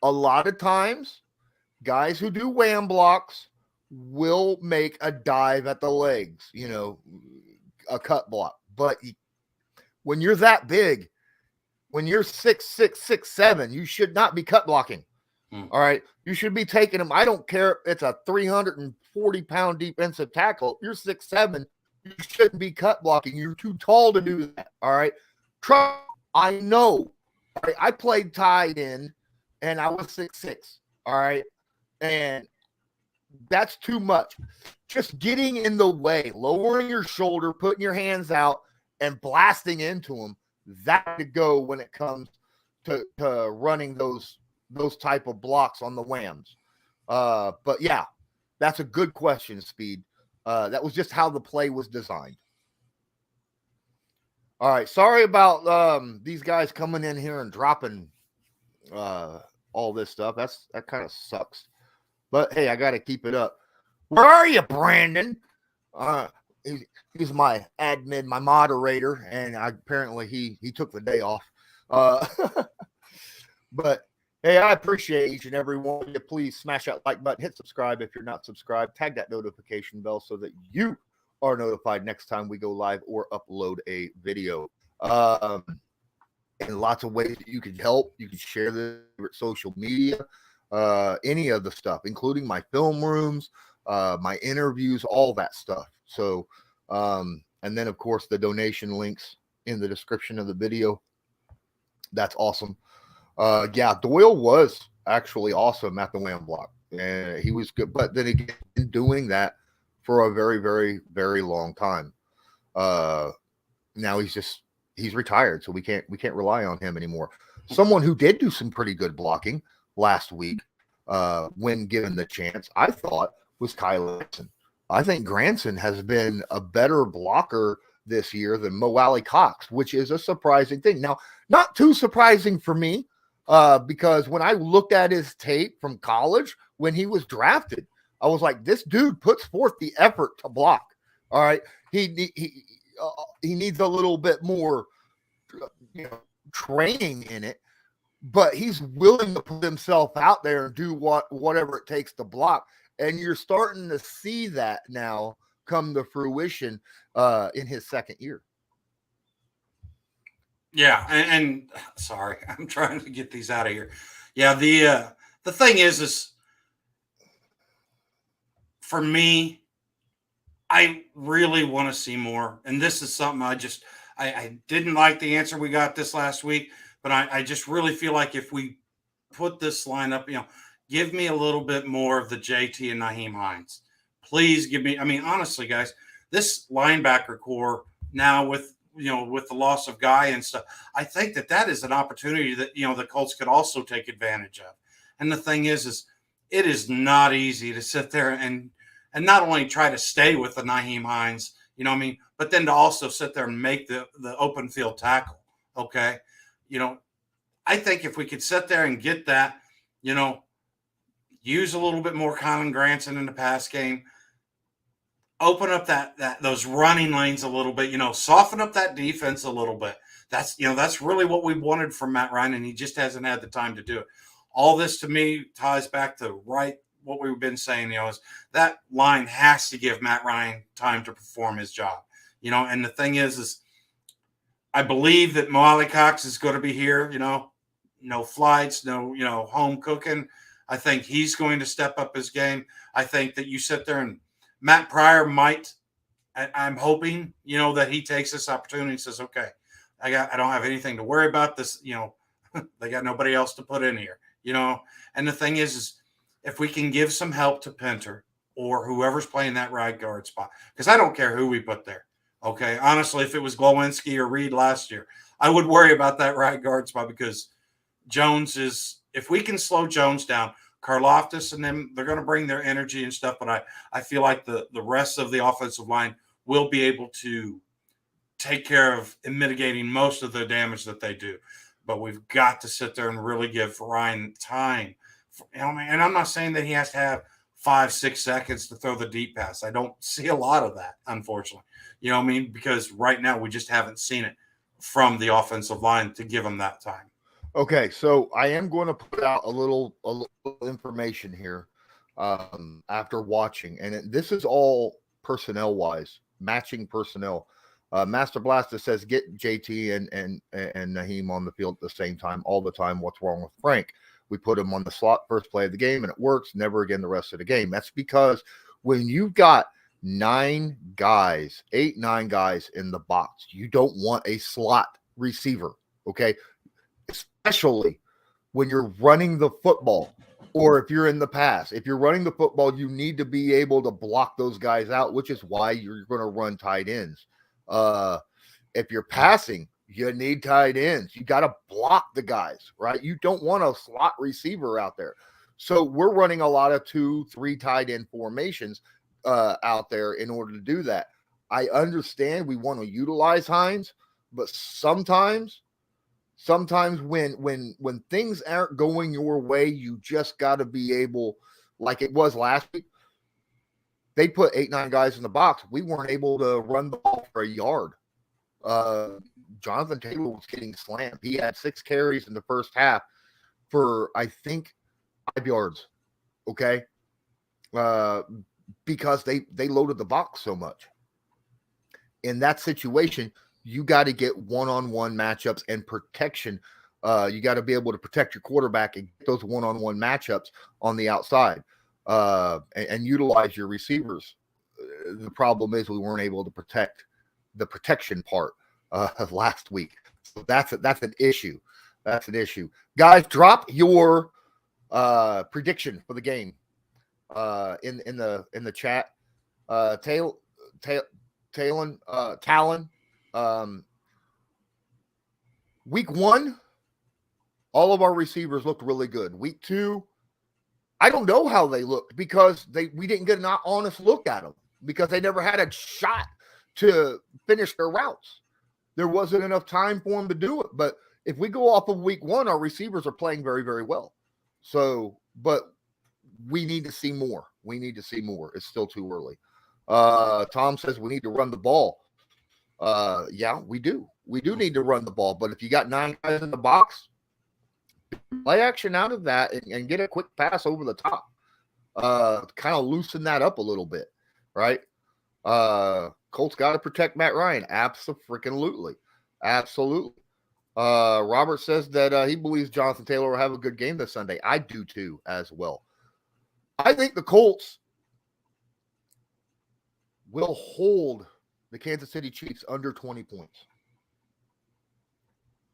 a lot of times, guys who do wham blocks will make a dive at the legs, a cut block. But when you're that big, when you're 6'6", 6'7", you should not be cut blocking. All right. You should be taking them. I don't care if it's a 340-pound defensive tackle. You're 6'7". You shouldn't be cut blocking. You're too tall to do that. All right. I know. All right? I played tight end and I was 6'6". All right. And that's too much. Just getting in the way, lowering your shoulder, putting your hands out, and blasting into them. That to go when it comes to running those type of blocks on the whams. But yeah, that's a good question, Speed. That was just how the play was designed. All right. Sorry about these guys coming in here and dropping all this stuff. That kind of sucks. But hey, I got to keep it up. Where are you, Brandon? He's my admin, my moderator, and apparently he took the day off. But hey, I appreciate each and every one of you. Please smash that like button, hit subscribe if you're not subscribed, tag that notification bell so that you are notified next time we go live or upload a video. And lots of ways that you can help. You can share this with social media, any of the stuff, including my film rooms, my interviews, all that stuff. So, and then of course the donation links in the description of the video. That's awesome. Yeah, Doyle was actually awesome at the wham block, and he was good. But then again, doing that for a very, very, very long time. Now he's retired, so we can't rely on him anymore. Someone who did do some pretty good blocking last week, when given the chance, I thought, was Kyle Granson. I think Granson has been a better blocker this year than Mo Alley Cox, which is a surprising thing. Now, not too surprising for me, because when I looked at his tape from college when he was drafted, I was like, this dude puts forth the effort to block. All right, he needs a little bit more, training in it, but he's willing to put himself out there and do whatever it takes to block. And you're starting to see that now come to fruition in his second year. Yeah, and sorry, I'm trying to get these out of here. Yeah, the thing is for me, I really want to see more. And this is something I didn't like the answer we got this last week, but I just really feel like if we put this lineup, give me a little bit more of the JT and Nyheim Hines. Please give me, honestly, guys, this linebacker core now with the loss of Guy and stuff, I think that is an opportunity that, the Colts could also take advantage of. And the thing is it is not easy to sit there and not only try to stay with the Nyheim Hines, but then to also sit there and make the open field tackle. Okay. I think if we could sit there and get that, use a little bit more Colin Granson in the pass game, open up those running lanes a little bit, soften up that defense a little bit. That's really what we wanted from Matt Ryan, and he just hasn't had the time to do it. All this to me ties back to what we've been saying, is that line has to give Matt Ryan time to perform his job, and the thing is I believe that Mo Alley Cox is going to be here, no flights, no, home cooking. I think he's going to step up his game. I think that you sit there and Matt Pryor might, I'm hoping, that he takes this opportunity and says, okay, I don't have anything to worry about this. They got nobody else to put in here, and the thing is if we can give some help to Pinter or whoever's playing that right guard spot, because I don't care who we put there. Okay. Honestly, if it was Glowinski or Reed last year, I would worry about that right guard spot because Jones if we can slow Jones down, Karlaftis and them, they're going to bring their energy and stuff, but I feel like the rest of the offensive line will be able to take care of and mitigating most of the damage that they do. But we've got to sit there and really give Ryan time. And I'm not saying that he has to have 5-6 seconds to throw the deep pass. I don't see a lot of that, unfortunately. Because right now we just haven't seen it from the offensive line to give him that time. Okay, so I am going to put out a little information here after watching, and this is all personnel-wise, matching personnel. Master Blaster says get JT and Nyheim on the field at the same time all the time. What's wrong with Frank? We put him on the slot first play of the game, and it works. Never again the rest of the game. That's because when you've got 9 guys, 8-9 guys in the box, you don't want a slot receiver, okay? Especially when you're running the football or if you're in the pass. If you're running the football, you need to be able to block those guys out, which is why you're going to run tight ends. If you're passing, you need tight ends. You got to block the guys, right? You don't want a slot receiver out there. So we're running a lot of 2-3 tight end formations out there in order to do that. I understand we want to utilize Hines, but sometimes when things aren't going your way, you just got to be able, like it was last week, they put 8-9 guys in the box. We weren't able to run the ball for a yard. Jonathan Taylor was getting slammed. He had 6 carries in the first half for, I think, 5 yards. Okay. Because they loaded the box so much. In that situation, you got to get one-on-one matchups and protection. You got to be able to protect your quarterback and get those one-on-one matchups on the outside and utilize your receivers. The problem is we weren't able to protect the protection part of last week. So that's an issue. That's an issue. Guys, drop your prediction for the game in the chat. Talon. Week 1, all of our receivers looked really good. Week 2, I don't know how they looked because we didn't get an honest look at them because they never had a shot to finish their routes. There wasn't enough time for them to do it. But if we go off of week 1, our receivers are playing very, very well. So, but we need to see more. We need to see more. It's still too early. Tom says we need to run the ball. Yeah, we do. We do need to run the ball. But if you got 9 guys in the box, play action out of that and get a quick pass over the top. Kind of loosen that up a little bit, right? Colts got to protect Matt Ryan. Absolutely. Robert says that he believes Jonathan Taylor will have a good game this Sunday. I do too, as well. I think the Colts will hold the Kansas City Chiefs under 20 points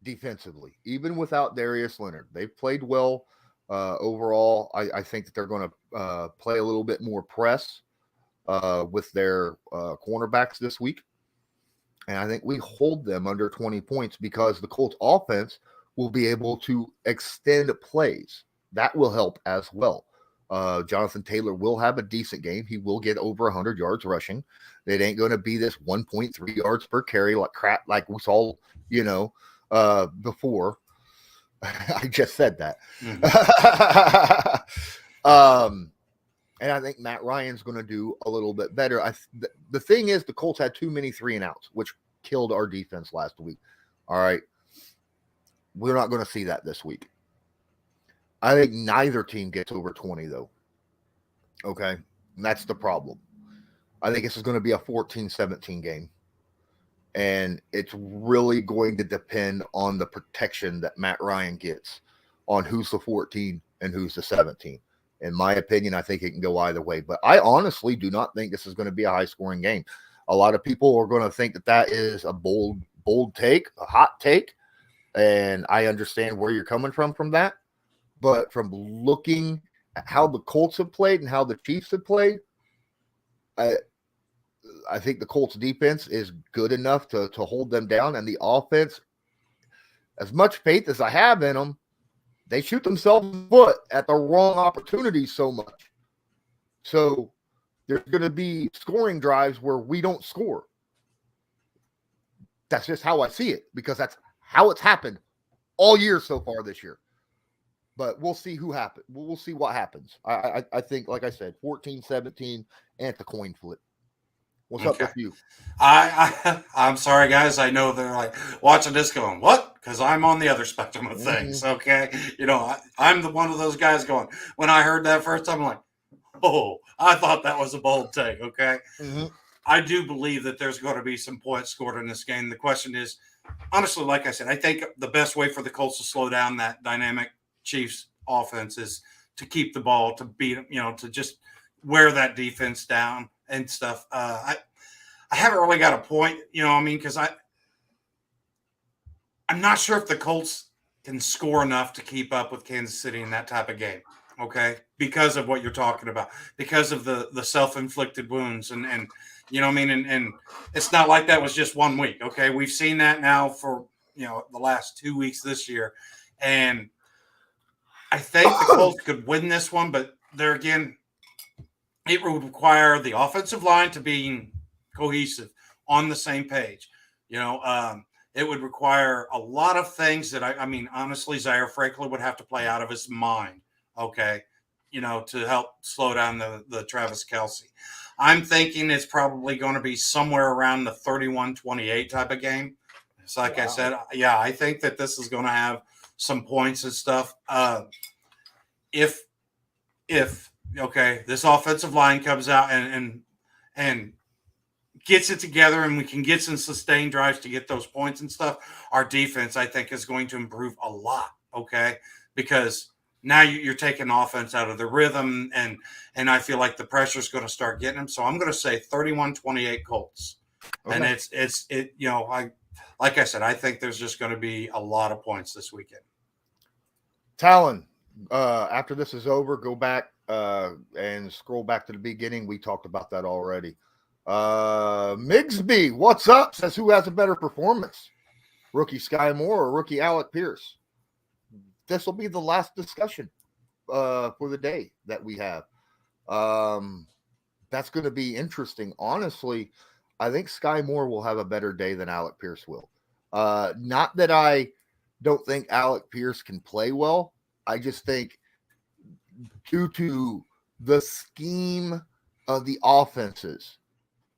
defensively, even without Darius Leonard. They've played well overall. I think that they're going to play a little bit more press with their cornerbacks this week. And I think we hold them under 20 points because the Colts offense will be able to extend plays. That will help as well. Jonathan Taylor will have a decent game. He will get over 100 yards rushing. It ain't going to be this 1.3 yards per carry like crap like we saw, before. I just said that. Mm-hmm. And I think Matt Ryan's going to do a little bit better. The thing is, the Colts had too many 3-and-outs, which killed our defense last week. All right. We're not going to see that this week. I think neither team gets over 20, though. Okay? And that's the problem. I think this is going to be a 14-17 game. And it's really going to depend on the protection that Matt Ryan gets on who's the 14 and who's the 17. In my opinion, I think it can go either way. But I honestly do not think this is going to be a high-scoring game. A lot of people are going to think that that is a bold take, a hot take. And I understand where you're coming from that. But from looking at how the Colts have played and how the Chiefs have played, I think the Colts defense is good enough to hold them down. And the offense, as much faith as I have in them, they shoot themselves in the foot at the wrong opportunities so much. So there's going to be scoring drives where we don't score. That's just how I see it because that's how it's happened all year so far this year. But we'll see who happens. We'll see what happens. I think, like I said, 14-17 and the coin flip. What's up with you? I'm sorry, guys. I know they're like watching this going, what? Because I'm on the other spectrum of things, okay? I'm the one of those guys going, when I heard that first time, I'm like, oh, I thought that was a bold take, okay? Mm-hmm. I do believe that there's going to be some points scored in this game. The question is, honestly, like I said, I think the best way for the Colts to slow down that dynamic Chiefs offense is to keep the ball, to beat them, to just wear that defense down and stuff. I haven't really got a point, because I'm not sure if the Colts can score enough to keep up with Kansas City in that type of game, okay? Because of what you're talking about, because of the self-inflicted wounds and and it's not like that was just 1 week, okay? We've seen that now for, the last 2 weeks this year, and I think the Colts could win this one, but there again, it would require the offensive line to be cohesive, on the same page. It would require a lot of things that honestly, Zaire Franklin would have to play out of his mind, okay, to help slow down the Travis Kelce. I'm thinking it's probably going to be somewhere around the 31-28 type of game. So like I said, yeah, I think that this is going to have some points and stuff. If this offensive line comes out and gets it together and we can get some sustained drives to get those points and stuff, our defense, I think, is going to improve a lot, okay? Because now you're taking offense out of the rhythm, and I feel like the pressure is going to start getting them. So I'm going to say 31-28 Colts. Okay. And like I said, I think there's just going to be a lot of points this weekend. Talon, after this is over, go back and scroll back to the beginning. We talked about that already. Migsby, what's up? Says, who has a better performance? Rookie Sky Moore or rookie Alec Pierce? This will be the last discussion for the day that we have. That's going to be interesting. Honestly, I think Sky Moore will have a better day than Alec Pierce will. Not that I don't think Alec Pierce can play well. I just think due to the scheme of the offenses,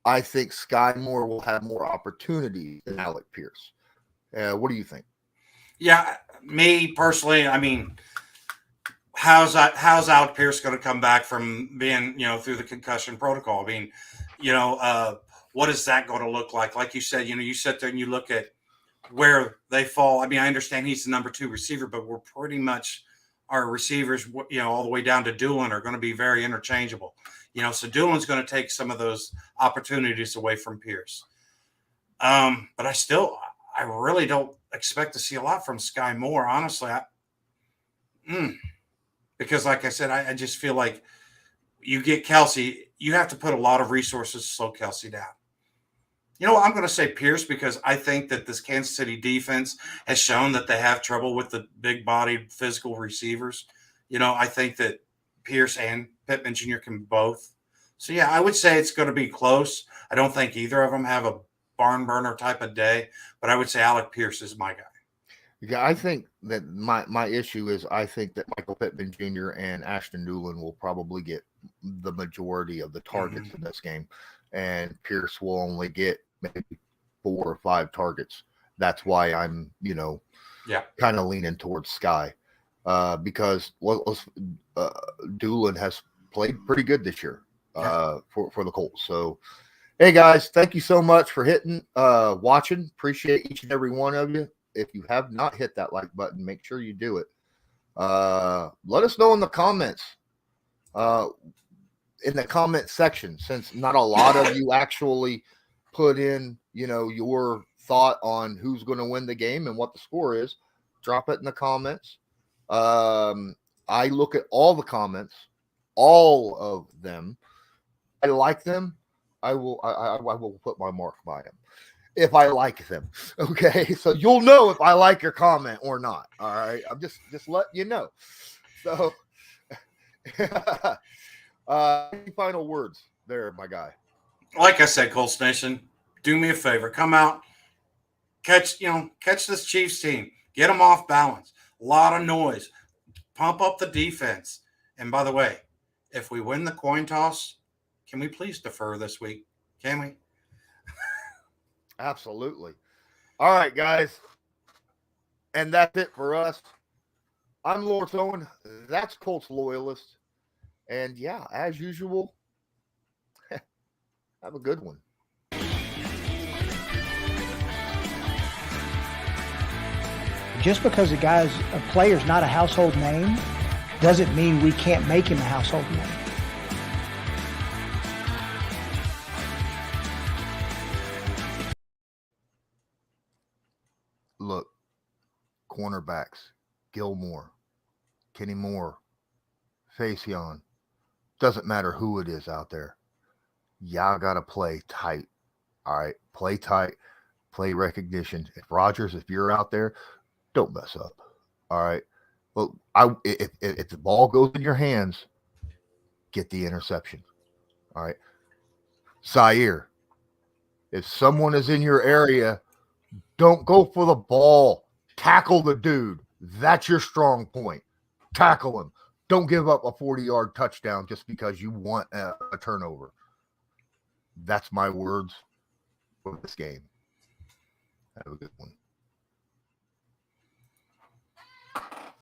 I think Sky Moore will have more opportunity than Alec Pierce. What do you think? Yeah, me personally, I mean, how's Alec Pierce going to come back from being, through the concussion protocol? I mean, what is that going to look like? Like you said, you sit there and you look at where they fall. I mean, I understand he's the number 2 receiver, but we're pretty much our receivers, all the way down to Doolin are going to be very interchangeable. So Doolin's going to take some of those opportunities away from Pierce. But I really don't expect to see a lot from Sky Moore, honestly. Because like I said, I just feel like you get Kelsey, you have to put a lot of resources to slow Kelsey down. You know what? I'm going to say Pierce because I think that this Kansas City defense has shown that they have trouble with the big-bodied physical receivers. I think that Pierce and Pittman Jr. can both. So, yeah, I would say it's going to be close. I don't think either of them have a barn burner type of day, but I would say Alec Pierce is my guy. Yeah, I think that my issue is I think that Michael Pittman Jr. and Ashton Doolin will probably get the majority of the targets in this game, and Pierce will only get maybe 4 or 5 targets. That's why I'm, kind of leaning towards Sky, because Doolin has played pretty good this year for the Colts. So, hey guys, thank you so much for watching. Appreciate each and every one of you. If you have not hit that like button, make sure you do it. Let us know in the comments, in the comment section, since not a lot of you actually put in, your thought on who's going to win the game and what the score is. Drop it in the comments. I look at all the comments, all of them. I like them. I will put my mark by them if I like them. Okay, so you'll know if I like your comment or not. All right, I'm just letting you know. So, any final words there, my guy? Like I said, Colts Nation, do me a favor, come out, catch this Chiefs team, get them off balance. A lot of noise, pump up the defense. And by the way, if we win the coin toss, can we please defer this week? Can we? Absolutely. All right, guys. And that's it for us. I'm Lawrence Owen. That's Colts Loyalist. And yeah, as usual, have a good one. Just because a player's not a household name doesn't mean we can't make him a household name. Look, cornerbacks, Gilmore, Kenny Moore, Faison, doesn't matter who it is out there. Y'all got to play tight. All right, play tight, play recognition. If you're out there, don't mess up. All right. Well, if the ball goes in your hands, get the interception. All right. Zaire, if someone is in your area, don't go for the ball. Tackle the dude. That's your strong point. Tackle him. Don't give up a 40-yard touchdown just because you want a turnover. That's my words for this game. Have a good one.